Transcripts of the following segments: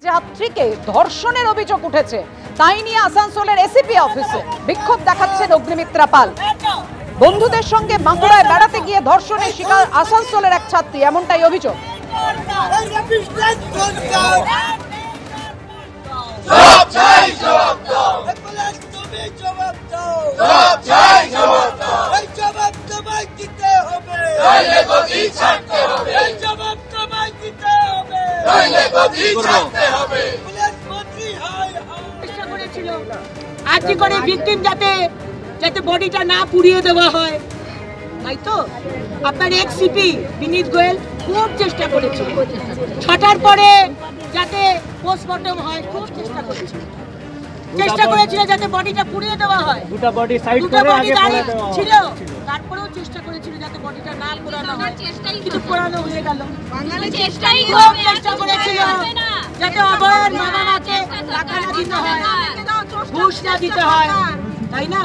যাত্রীকে ধর্ষণের অভিযোগ উঠেছে, তাই নিয়ে আসানসোলের এসিপি অফিসে বিক্ষোভ দেখাচ্ছেন অগ্নিমিত্রা পাল। বন্ধুদের সঙ্গে বাঁকুড়ায় বেড়াতে গিয়ে ধর্ষণের শিকার আসানসোলের এক ছাত্রী, এমনটাই অভিযোগ। আজকে করে ভিকটিম যাতে বডিটা না পুড়িয়ে দেওয়া হয়, তাই তো আপনার এক্স সিপি বিনীত গোয়েল খুব চেষ্টা করেছিল, 6টার পরে যাতে পোস্টমর্টম হয়, খুব চেষ্টা করেছিল যাতে বডিটা পুড়িয়ে দেওয়া হয়। দুটো বডি দাঁড়িয়ে ছিল, তারপরেও চেষ্টা করেছিল যাতে বডিটা না পোড়ানো হয়, কিন্তু পোড়ানো হয়ে গেল। খুব চেষ্টা করেছিল যাতে অভয়ের বাবা মাকে টাকা না দিতে হয়, ঘুষ না দিতে হয়, তাই না?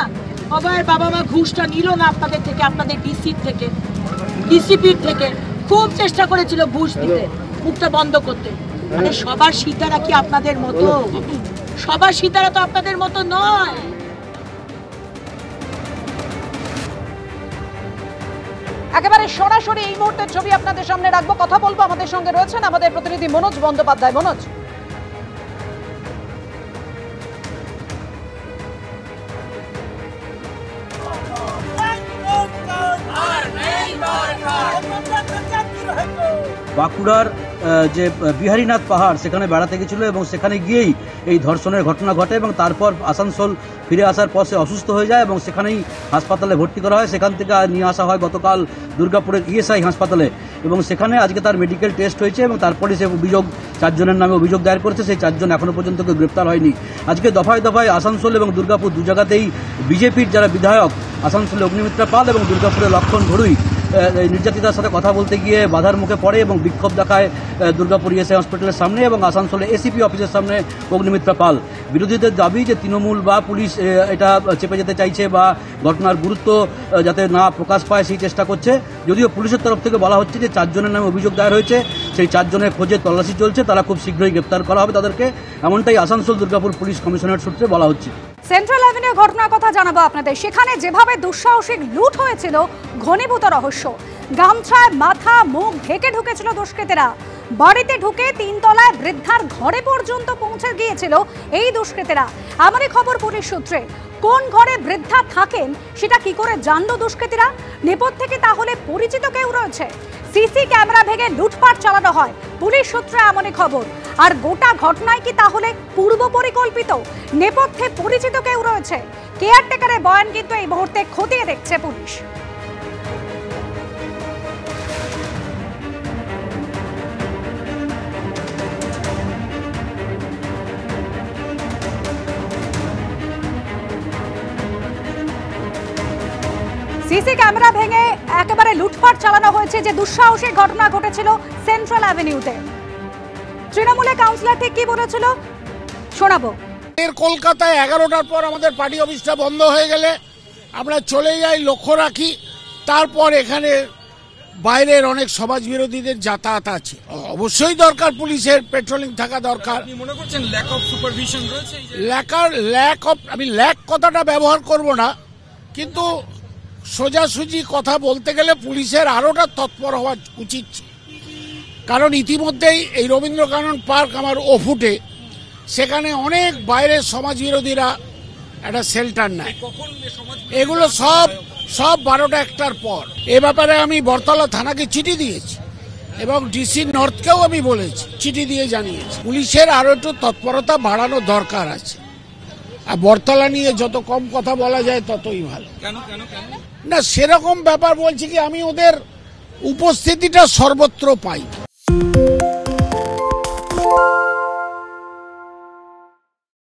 অভয়ের বাবা মা ঘুষটা নিল না আপনাদের থেকে, আপনাদের ডিসিপির থেকে। খুব চেষ্টা করেছিল ঘুষ দিতে, মুখটা বন্ধ করতে। মানে সবার সীতারা কি আপনাদের মতো? সবার সীতারা তো আপনাদের মতো নয়। একেবারে সরাসরি এই মুহূর্তের ছবি আপনাদের সামনে রাখবো, কথা বলবো। আমাদের সঙ্গে রয়েছেন আমাদের প্রতিনিধি মনোজ বন্দ্যোপাধ্যায়। মনোজ, বাঁকুড়ার যে বিহারীনাথ পাহাড়, সেখানে বেড়াতে গেছিল এবং সেখানে গিয়েই এই ধর্ষণের ঘটনা ঘটে এবং তারপর আসানসোল ফিরে আসার পর সে অসুস্থ হয়ে যায় এবং সেখানেই হাসপাতালে ভর্তি করা হয়। সেখান থেকে নিয়ে আসা হয় গতকাল দুর্গাপুরের ইএসআই হাসপাতালে এবং সেখানে আজকে তার মেডিকেল টেস্ট হয়েছে এবং তারপরে সে 4 জনের নামে অভিযোগ দায়ের করেছে। সেই 4 জন এখনো পর্যন্ত কেউ গ্রেপ্তার হয়নি। আজকে দফায় দফায় আসানসোল এবং দুর্গাপুর দু জায়গাতেই বিজেপির যারা বিধায়ক, আসানসোলে অগ্নিমিত্রা পাল এবং দুর্গাপুরে লক্ষণ ঘড়ুই, নির্যাতিতার সাথে কথা বলতে গিয়ে বাধার মুখে পড়ে এবং বিক্ষোভ দেখায় দুর্গাপুর ইএসআই হসপিটালের সামনে এবং আসানসোলে এসিপি অফিসের সামনে অগ্নিমিত্রা পাল। বিরোধীদের দাবি যে তৃণমূল বা পুলিশ এটা চেপে যেতে চাইছে বা ঘটনার গুরুত্ব যাতে না প্রকাশ পায় সেই চেষ্টা করছে। যদিও পুলিশের তরফ থেকে বলা হচ্ছে যে 4 জনের নামে অভিযোগ দায়ের হয়েছে, সেই 4 জনের খোঁজে তল্লাশি চলছে, তারা খুব শীঘ্রই গ্রেপ্তার করা হবে তাদেরকে, এমনটাই আসানসোল দুর্গাপুর পুলিশ কমিশনারের সূত্রে বলা হচ্ছে। সেন্ট্রাল অ্যাভিনিউ ঘটনার কথা জানাবো আপনাদের। সেখানে যেভাবে দুঃসাহসিক লুট হয়েছিল, ঘনীভূত রহস্য। গামছায় মাথা মুখ ঢেকে ঢুকেছিল দুষ্কৃতীরা। বাড়িতে ঢুকে 3 তলায় বৃদ্ধার ঘরে পর্যন্ত পৌঁছে গিয়েছিল এই দুষ্কৃতীরা। এমনই খবর পুলিশ সূত্রে। কোন ঘরে বৃদ্ধা থাকেন সেটা কি করে জানলো দুষ্কৃতীরা? নেপথ্যে তাহলে পরিচিত কেউ রয়েছে? সিসি ক্যামেরা ভেঙে লুটপাট চালানো হয়, পুলিশ সূত্রে এমনই খবর। আর গোটা ঘটনায় কি তাহলে পূর্ব পরিকল্পিত? নেপথ্যে পরিচিত কেউ রয়েছে? কেয়ারটেকারের বয়ান কিন্তু এই মুহূর্তে খতিয়ে দেখছে পুলিশ। সিসি ক্যামেরা ভেঙে একেবারে লুটপাট চালানো হয়েছে। যে দুঃসাহসিক ঘটনা ঘটেছিল সেন্ট্রাল অ্যাভিনিউতে, তৃণমূলের কাউন্সিলর ঠিক কি বলেছিল শোনাবো। কলকাতায় 11টার পর আমাদের পার্টি অফিসটা বন্ধ হয়ে গেলে আমরা চলে যাই, লক্ষ্য রাখি। তারপর এখানে বাইরের অনেক সমাজ বিরোধীদের যাতায়াত আছে, অবশ্যই দরকার পুলিশের পেট্রোলিং থাকা দরকার। মনে করছেন ল্যাক অফ সুপারভিশন রয়েছে? আমি ল্যাক কথাটা ব্যবহার করব না, কিন্তু সোজাসুজি কথা বলতে গেলে পুলিশের আরোটা তৎপর হওয়া উচিত। কারণ ইতিমধ্যেই এই রবীন্দ্রকানন পার্ক আমার ওফুটে, সেখানে অনেক বাইরের সমাজ বিরোধীরা একটা শেল্টার নেয়। এগুলো সব 12টা 1টার পর। এ ব্যাপারে আমি বরতলা থানাকে চিঠি দিয়েছি এবং ডিসি নর্থকেও আমি বলেছি, চিঠি দিয়ে জানিয়েছি। পুলিশের আরো একটু তৎপরতা বাড়ানো দরকার আছে। আর বরতলা নিয়ে যত কম কথা বলা যায় ততই ভালো। না, সেরকম ব্যাপার বলছি কি, আমি ওদের উপস্থিতিটা সর্বত্র পাই।